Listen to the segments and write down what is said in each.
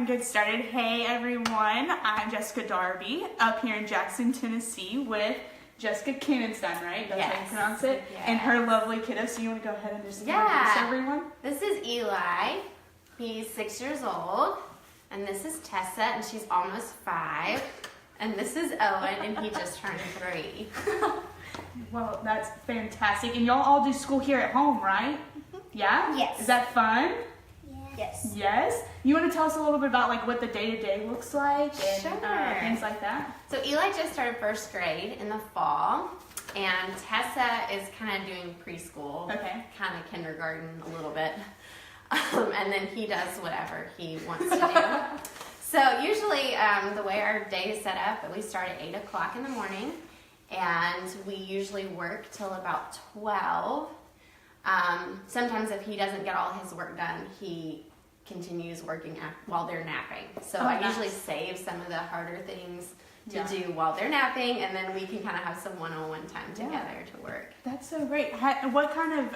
get started. Hey everyone, I'm Jessica Darby up here in Jackson, Tennessee with Jessica Koenegstein, right? That's how you pronounce it. Yeah. And her lovely kiddo. So you want to go ahead and just introduce everyone? This is Eli. He's 6 years old. And this is Tessa, and she's almost 5. And this is Owen, and he just turned 3. Well, that's fantastic. And y'all all do school here at home, right? Yeah? Yes. Is that fun? Yes. Yes. You want to tell us a little bit about like what the day-to-day looks like and Sure. Things like that? So Eli just started first grade in the fall, and Tessa is kind of doing preschool, kind of kindergarten a little bit, and then he does whatever he wants to do. So usually the way our day is set up, we start at 8 o'clock in the morning, and we usually work till about 12. Sometimes if he doesn't get all his work done, he continues working while they're napping. So I usually save some of the harder things to do while they're napping, and then we can kind of have some one-on-one time together to work. That's so great. What kind of,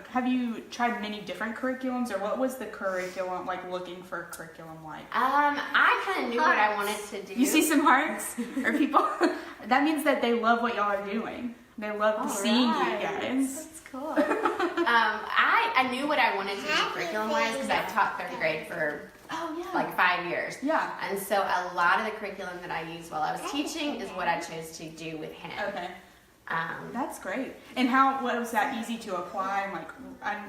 have you tried many different curriculums, or what was the curriculum, like looking for a curriculum like? I kind of knew what I wanted to do. You see some hearts? Or people? That means that they love what y'all are doing. They love seeing you guys. That's cool. I knew what I wanted to do curriculum-wise because I taught 3rd grade for like 5 years. Yeah. And so a lot of the curriculum that I used while I was teaching is what I chose to do with him. Okay. That's great. And what was that easy to apply? Like,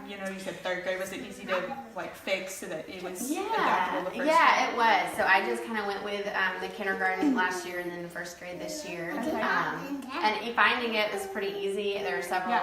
you said 3rd grade. Was it easy to like fix so that it was adaptable to 1st grade? Yeah, it was. So I just kind of went with the kindergarten last year and then the 1st grade this year. Okay. And finding it was pretty easy. There are several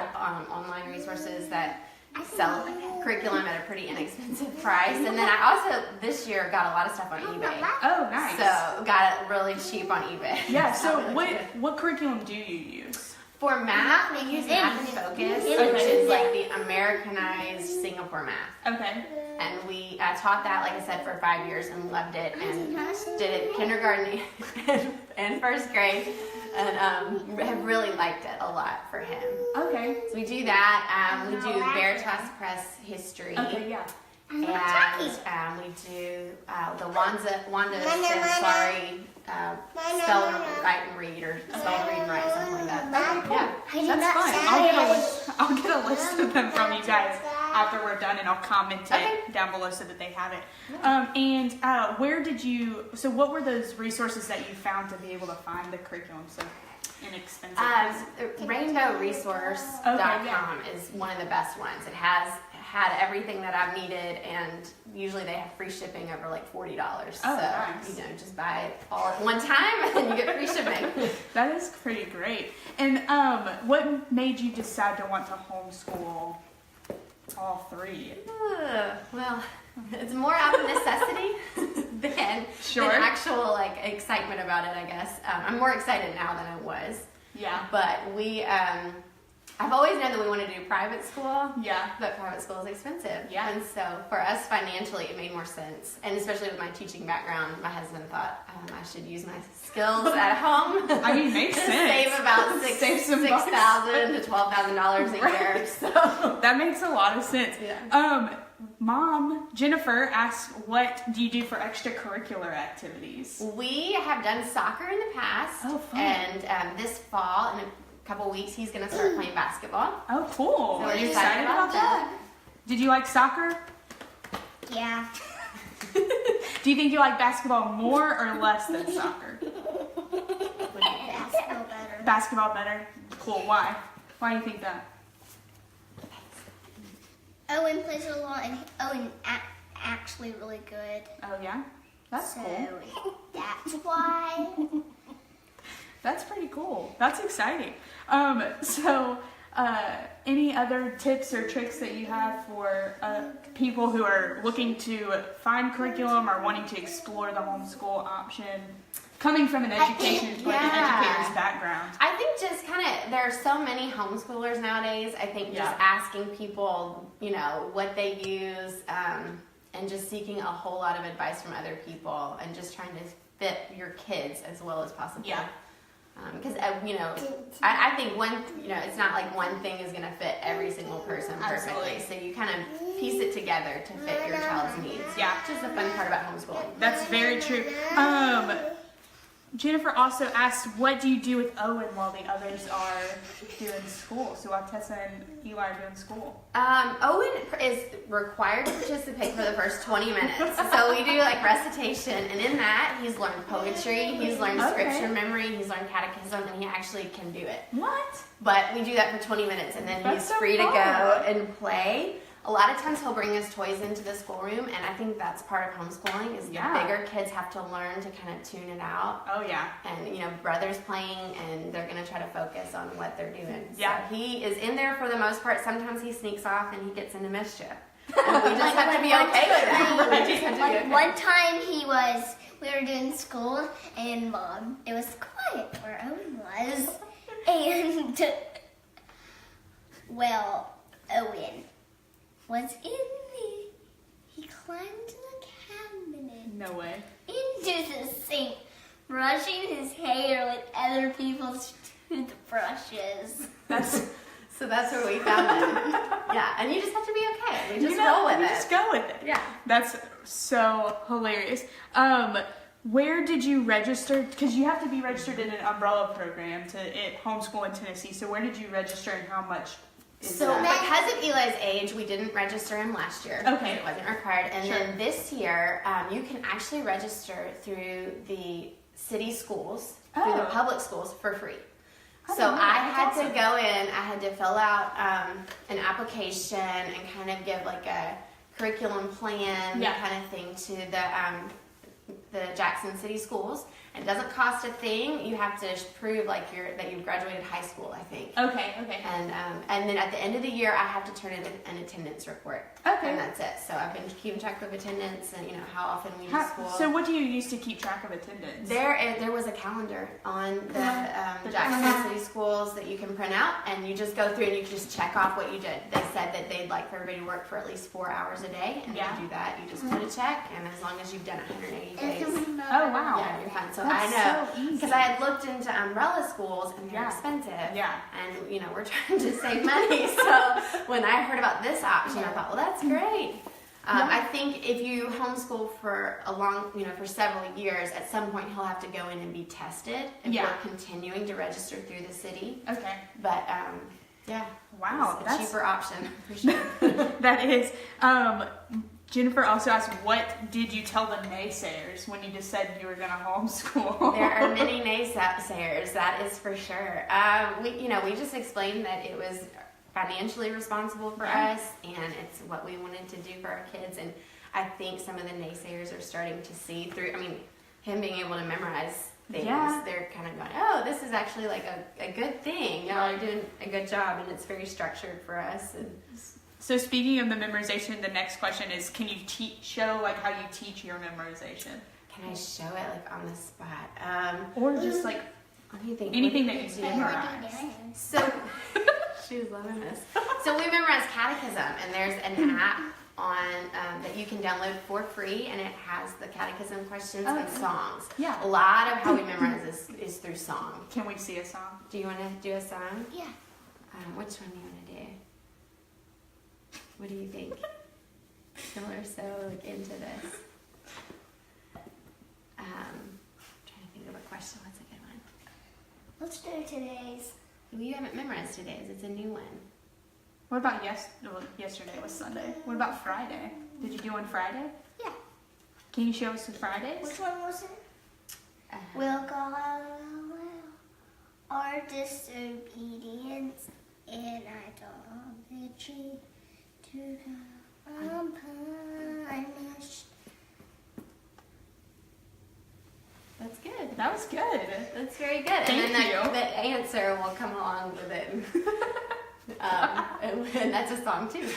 online resources that sell curriculum at a pretty inexpensive price. And then I also, this year, got a lot of stuff on eBay. Oh, nice. So got it really cheap on eBay. Yeah, so what curriculum do you use? For math, we use Math and Focus, which is like the Americanized Singapore math. Okay. And we taught that, like I said, for 5 years and loved it, and did it kindergarten and 1st grade, and have really liked it a lot for him. Okay. So we do that. We do Veritas Press history. Okay, yeah. And we do the Wanda said sorry, spell, write, and read, or spell, read, and write, something like that. Okay, yeah, that's fine. I'll get a list of them from you guys after we're done, and I'll comment it down below so that they have it. And what were those resources that you found to be able to find the curriculum so inexpensive? RainbowResource.com is one of the best ones. It has had everything that I've needed, and usually they have free shipping over like $40. Nice. Just buy it all at one time and then you get free shipping. That is pretty great. And what made you decide to want to homeschool all 3? Well, it's more out of necessity than actual like excitement about it, I guess. I'm more excited now than I was. Yeah. But I've always known that we wanted to do private school. Yeah. But private school is expensive. Yeah. And so for us financially, it made more sense. And especially with my teaching background, my husband thought I should use my skills at home. I mean, makes sense. Save about $6,000 to $12,000 a year. So that makes a lot of sense. Yeah. Mom, Jennifer asked, what do you do for extracurricular activities? We have done soccer in the past. Oh, fun. And this fall, in a couple weeks, he's going to start playing basketball. Oh, cool. So are you excited about that? Did you like soccer? Yeah. Do you think you like basketball more or less than soccer? Basketball better. Basketball better? Cool. Why? Why do you think that? Owen plays a lot, and Owen actually really good. Oh, yeah? That's cool. That's why. That's pretty cool. That's exciting. Any other tips or tricks that you have for people who are looking to find curriculum or wanting to explore the homeschool option, coming from an educator's background? I think just there are so many homeschoolers nowadays. I think just asking people, what they use, and just seeking a whole lot of advice from other people, and just trying to fit your kids as well as possible. Yeah. Because I think it's not like one thing is going to fit every single person perfectly. Absolutely. So you kind of piece it together to fit your child's needs. Yeah. Which is the fun part about homeschooling. That's very true. Jennifer also asked, what do you do with Owen while the others are doing school? So while Tessa and Eli are doing school. Owen is required to participate for the first 20 minutes. So we do like recitation, and in that he's learned poetry, he's learned scripture memory, he's learned catechism, and he actually can do it. What? But we do that for 20 minutes, and then That's he's so free to fun. go and play. A lot of times he'll bring his toys into the schoolroom, and I think that's part of homeschooling is the bigger kids have to learn to kind of tune it out. Oh, yeah. And, you know, brother's playing, and they're going to try to focus on what they're doing. Yeah. So he is in there for the most part. Sometimes he sneaks off, and he gets into mischief. And we just have to be okay with that. We just have to be okay. One time we were doing school, and it was quiet where Owen was. And, well, Owen was he climbed the cabinet. No way. Into the sink, brushing his hair with other people's toothbrushes. So that's where we found him. Yeah, and you just have to be okay. We just roll with it. Just go with it. Yeah. That's so hilarious. Where did you register? Because you have to be registered in an umbrella program at Homeschool in Tennessee. So where did you register and how much? So because of Eli's age, we didn't register him last year. Okay. It wasn't required. And then this year, you can actually register through the city schools, through the public schools for free. So I had to go in, I had to fill out an application and kind of give like a curriculum plan kind of thing to the Jackson City schools. It doesn't cost a thing. You have to prove like that you've graduated high school, I think. Okay. And then at the end of the year, I have to turn in an attendance report. Okay. And that's it. So I've been keeping track of attendance and how often we use school. So what do you use to keep track of attendance? There was a calendar on the Jackson City schools that you can print out, and you just go through and you just check off what you did. They said that they'd like for everybody to work for at least 4 hours a day, and you do that. You just put a check, and as long as you've done 180 days, oh wow, yeah, you're fine. So that's I know so easy. because I had looked into umbrella schools, and they're expensive. Yeah, and we're trying to save money. So when I heard about this option, I thought, well, that's great. I think if you homeschool for for several years, at some point he'll have to go in and be tested if we're continuing to register through the city. Okay. But wow, it's a cheaper option for sure. That is. Jennifer also asked, what did you tell the naysayers when you just said you were going to homeschool? There are many naysayers, that is for sure. We just explained that it was financially responsible for us, and it's what we wanted to do for our kids. And I think some of the naysayers are starting to see through. I mean, him being able to memorize things, they're kind of going, "Oh, this is actually like a good thing. Y'all are doing a good job, and it's very structured for us." And so, speaking of the memorization, the next question is: can you show like how you teach your memorization? Can I show it like on the spot, or just like anything that you memorize? So. She was loving this. So we memorize catechism, and there's an app on that you can download for free, and it has the catechism questions and songs. Yeah. A lot of how we memorize is through song. Can we see a song? Do you want to do a song? Yeah. Which one do you want to do? What do you think? People are so into this. Trying to think of a question. What's a good one? Let's do today's. Well, you haven't memorized today's. It's a new one. What about yesterday was Sunday. What about Friday? Did you do one Friday? Yeah. Can you show us the Fridays? Which one was it? Will God our disobedience and idolatry to come unpunished? That's good. That was good. That's very good. Thank and then you. The answer will come along with it. And that's a song too.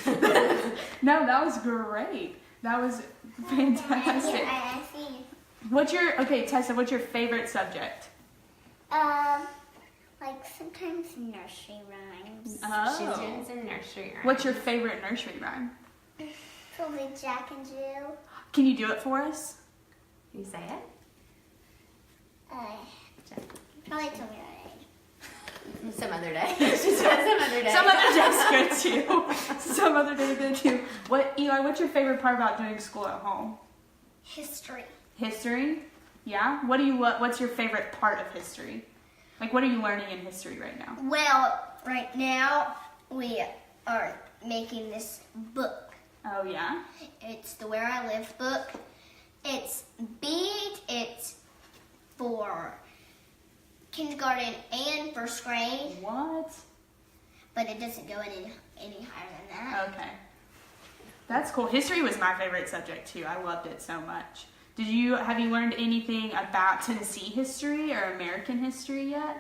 No, that was great. That was fantastic. I see. Tessa, what's your favorite subject? Like sometimes nursery rhymes. Oh. She's doing some nursery rhymes. What's your favorite nursery rhyme? Probably Jack and Jill. Can you do it for us? Can you say it? Probably tell me that age. Some other day. She said some other other day. Some other days good too. Some other days good too. Eli, what's your favorite part about doing school at home? History. History? Yeah? What's your favorite part of history? Like, what are you learning in history right now? Well, right now we are making this book. Oh, yeah? It's the Where I Live book. It's big. It's for kindergarten and first grade. What? But it doesn't go any higher than that. Okay. That's cool. History was my favorite subject too. I loved it so much. Have you learned anything about Tennessee history or American history yet?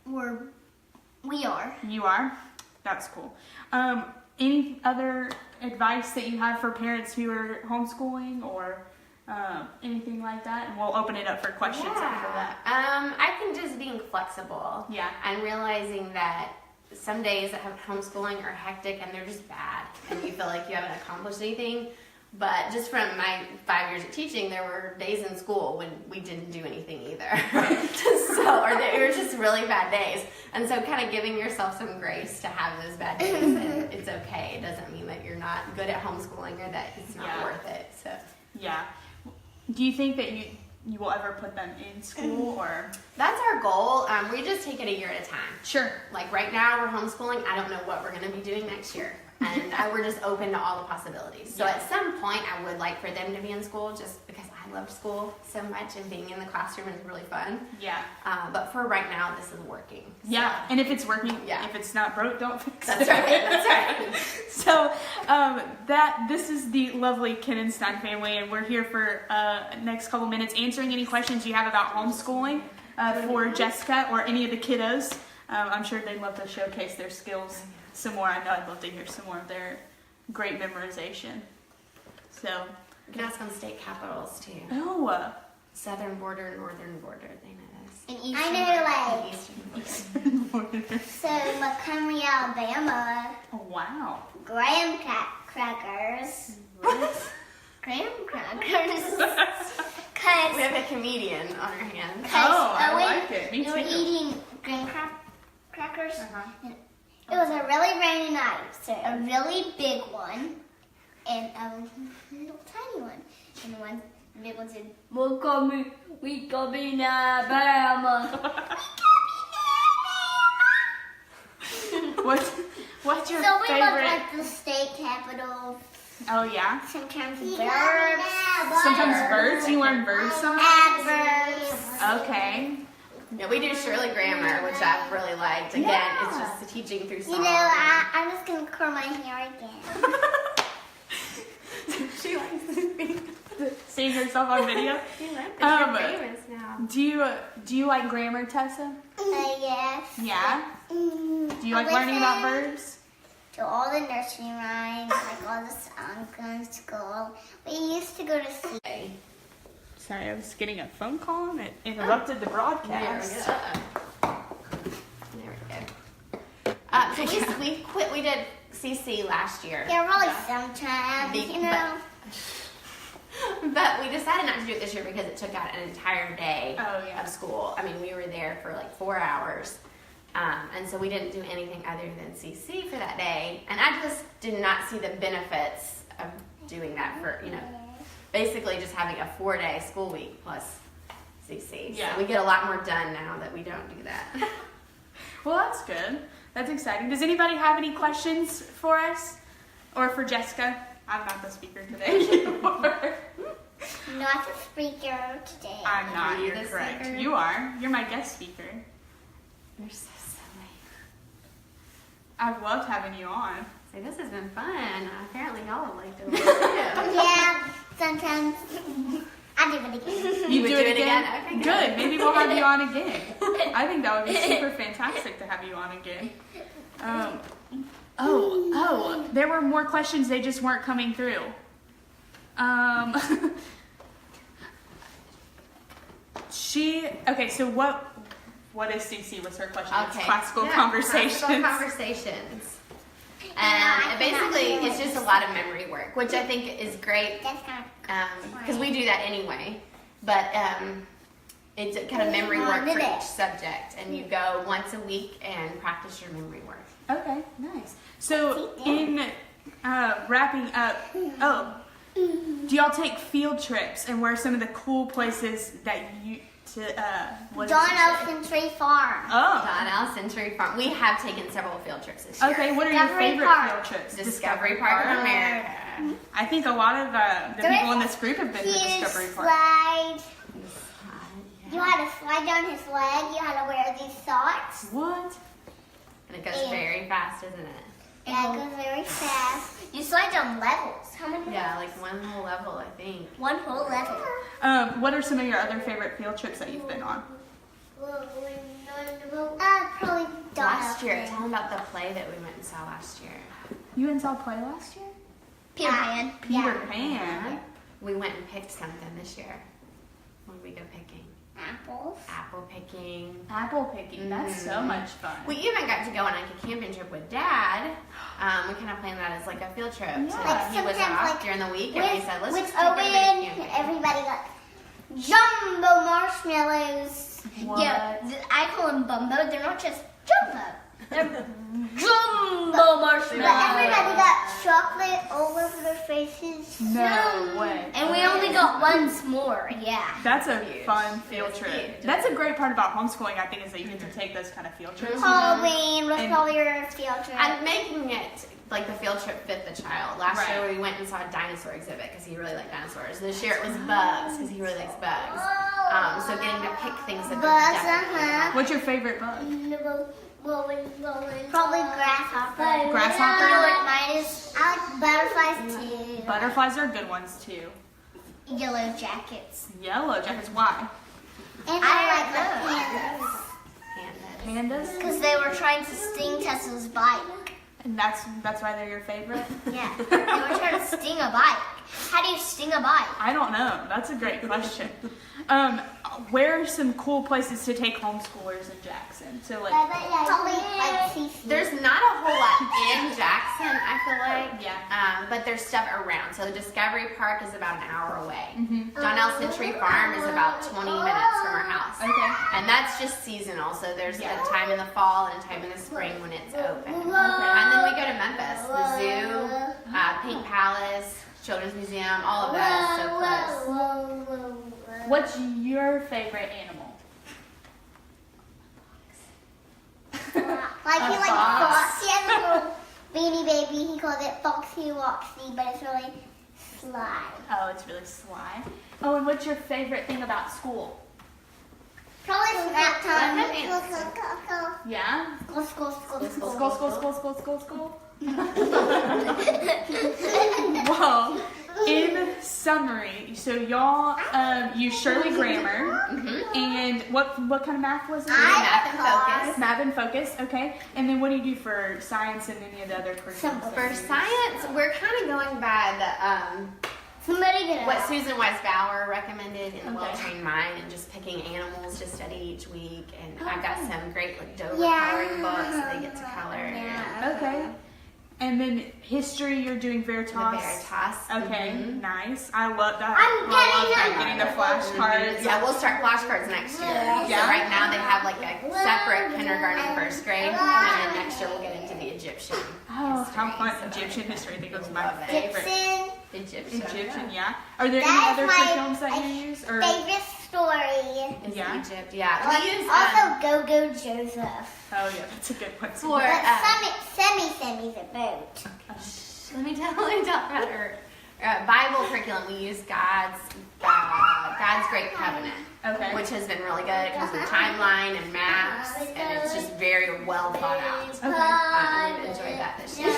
We are. You are? That's cool. Any other advice that you have for parents who are homeschooling or anything like that? And we'll open it up for questions after that. I think just being flexible. Yeah. And realizing that some days that have homeschooling are hectic and they're just bad and you feel like you haven't accomplished anything. But just from my 5 years of teaching, there were days in school when we didn't do anything either. Or they were just really bad days. And so kind of giving yourself some grace to have those bad days, and it's okay. It doesn't mean that you're not good at homeschooling or that it's not worth it. So yeah. Do you think that you will ever put them in school or? That's our goal. We just take it a year at a time. Sure. Like right now we're homeschooling. I don't know what we're going to be doing next year. And we're just open to all the possibilities. So at some point I would like for them to be in school just because I loved school so much and being in the classroom is really fun. Yeah. But for right now, this is working. So. Yeah, and if it's working, if it's not broke, don't fix it. That's right. So this is the lovely Koenegstein family, and we're here for next couple minutes answering any questions you have about homeschooling for Jessica or any of the kiddos. I'm sure they'd love to showcase their skills some more. I know I'd love to hear some more of their great memorization. So you can ask on state capitals too. Oh. Southern border, northern border. They know this. And I know Eastern border. So Montgomery, Alabama. Oh, wow. Graham crackers. Graham crackers. Cause we have a comedian on our hands. I like it. Me too. We were eating graham crackers. It was a really rainy night, so a really big one and a little tiny one. And one big one said, we come in Alabama. What's your so favorite? So we look like the state capital. Oh, yeah? Sometimes verbs. Sometimes birds? You learn birds sometimes? Adverbs. Okay. Yeah, we do Shirley Grammar, which I've really liked. Again, it's just the teaching through song. You know, I'm just going to curl my hair again. She likes seeing herself on video. She likes it. You're famous now. Do you like grammar, Tessa? Yes. Yeah? Do you like learning about verbs? To all the nursery rhymes, like all the songs in school. We used to go to school. Sorry, I was getting a phone call and it interrupted the broadcast. There we go. So we did CC last year. Yeah, really sometimes, you know. But we decided not to do it this year because it took out an entire day of school. I mean, we were there for like 4 hours. And so we didn't do anything other than CC for that day. And I just did not see the benefits of doing that for, basically just having a 4-day school week plus CC. Yeah. So we get a lot more done now that we don't do that. Well, that's good. That's exciting. Does anybody have any questions for us? Or for Jessica? I'm not the speaker today. Not the speaker today. I'm not. You're correct. Speaker? You are. You're my guest speaker. You're so silly. I've loved having you on. So this has been fun. Apparently y'all would like to listen too. Yeah, sometimes. I'll do it again. You do it again? Okay, good. Maybe we'll have you on again. I think that would be super fantastic to have you on again. There were more questions. They just weren't coming through. Okay, so what is CC? What's her question? Okay. It's classical conversations. Classical conversations. And basically, it's just a lot of memory work, which I think is great because we do that anyway. But it's kind of memory work for each subject, and you go once a week and practice your memory work. Okay, nice. So in wrapping up, do y'all take field trips, and where are some of the cool places that you John Elson Tree Farm. Oh, John Elson Tree Farm. We have taken several field trips this year. Okay, what are your favorite field trips? Discovery Park of America. I think a lot of the people in this group have been to Discovery Park. Slide. You had to slide down his leg. You had to wear these socks. What? And it goes very fast, isn't it? Yeah, it goes very fast. You slide down levels. How many? Yeah, like one whole level, I think. One whole level. What are some of your other favorite field trips that you've been on? Probably last year. Tell them about the play that we went and saw last year. You went and saw a play last year? Peter Pan. Peter Pan. We went and picked something this year. When did we go picking? Apples. Apple picking. Apple picking. That's so much fun. We even got to go on like a camping trip with Dad. We kind of planned that as like a field trip. Yeah. So Like he was sometimes, off like, during the week, with, and we said, let's with just take everybody Owen, camping. everybody got jumbo marshmallows. What? Yeah, I call them bumbo. They're not just jumbo. They're jumbo marshmallows. But everybody got chocolate all over their faces. No way. And we only got once more. Yeah. That's a Huge. fun field It was trip. huge. That's a great part about homeschooling, I think, is that you get to take those kind of field trips. Halloween was And- probably your field trip. I'm making it like the field trip fit the child. Last Right. year we went and saw a dinosaur exhibit because he really liked dinosaurs. This year it was bugs because he really likes bugs. So getting to pick things that Bugs, What's your favorite bug? Probably grasshopper. Grasshopper? You know what mine is? I like butterflies too. Butterflies are good ones too. Yellow jackets. Yellow jackets. Why? And I like the pandas. Pandas? Because they were trying to sting Tessa's bike. And that's why they're your favorite? Yeah. They were trying to sting a bike. How do you sting a bike? I don't know. That's a great question. Where are some cool places to take homeschoolers in Jackson? So like, Probably like CC. There's not a whole lot in Jackson, I feel like. Yeah. But there's stuff around. So Discovery Park is about an hour away. Mm-hmm. John Elson Tree Farm is about 20 minutes from our house. Okay. And that's just seasonal. So there's a time in the fall and a time in the spring when it's open. Okay. And then we go to Memphis, the zoo, Pink Palace, Children's Museum, all of that is so close. what's your favorite animal? Like he A like fox. fox. He has a little beanie baby. He calls it Foxy Woxy, but it's really sly. Oh, it's really sly. Oh, and what's your favorite thing about school? Probably snack time. Let him answer. Yeah? School, school, school, school. School, school, school, school, school, school. Well, in summary, so y'all use Shirley Grammar, and what kind of math was it? Math and focus. Math and focus, okay. And then what do you do for science and any of the other curriculums? For science, we're kind of going by the Somebody did what Susan Weiss Bauer recommended in the Okay. Well-Trained Mind, and just picking animals to study each week. And I've got some great like Dover Yeah. coloring books that they get to color. Yeah. Okay. And then history, you're doing Veritas. The Veritas. Okay, nice. I love that. I'm I love getting that, them. getting the flashcards. Yeah, we'll start flashcards next year. Yeah. So right now they have like a separate kindergarten and first grade, and then next year we'll get into the Egyptian. Oh, how history. fun. So Egyptian history, I think was my Love it. favorite. Gibson. Egyptian, yeah. Are there That any is other my curriculums that you use? Or favorite story. Is Yeah. Egypt. Yeah. We use Also, Go Go Joseph. oh yeah, that's a good one. for But Semi's a boat. let me tell about her Bible curriculum. We use God's Great Covenant, Okay. which has been really good. It comes with timeline and maps, and it's just very well thought out. Okay. We've enjoyed that this year.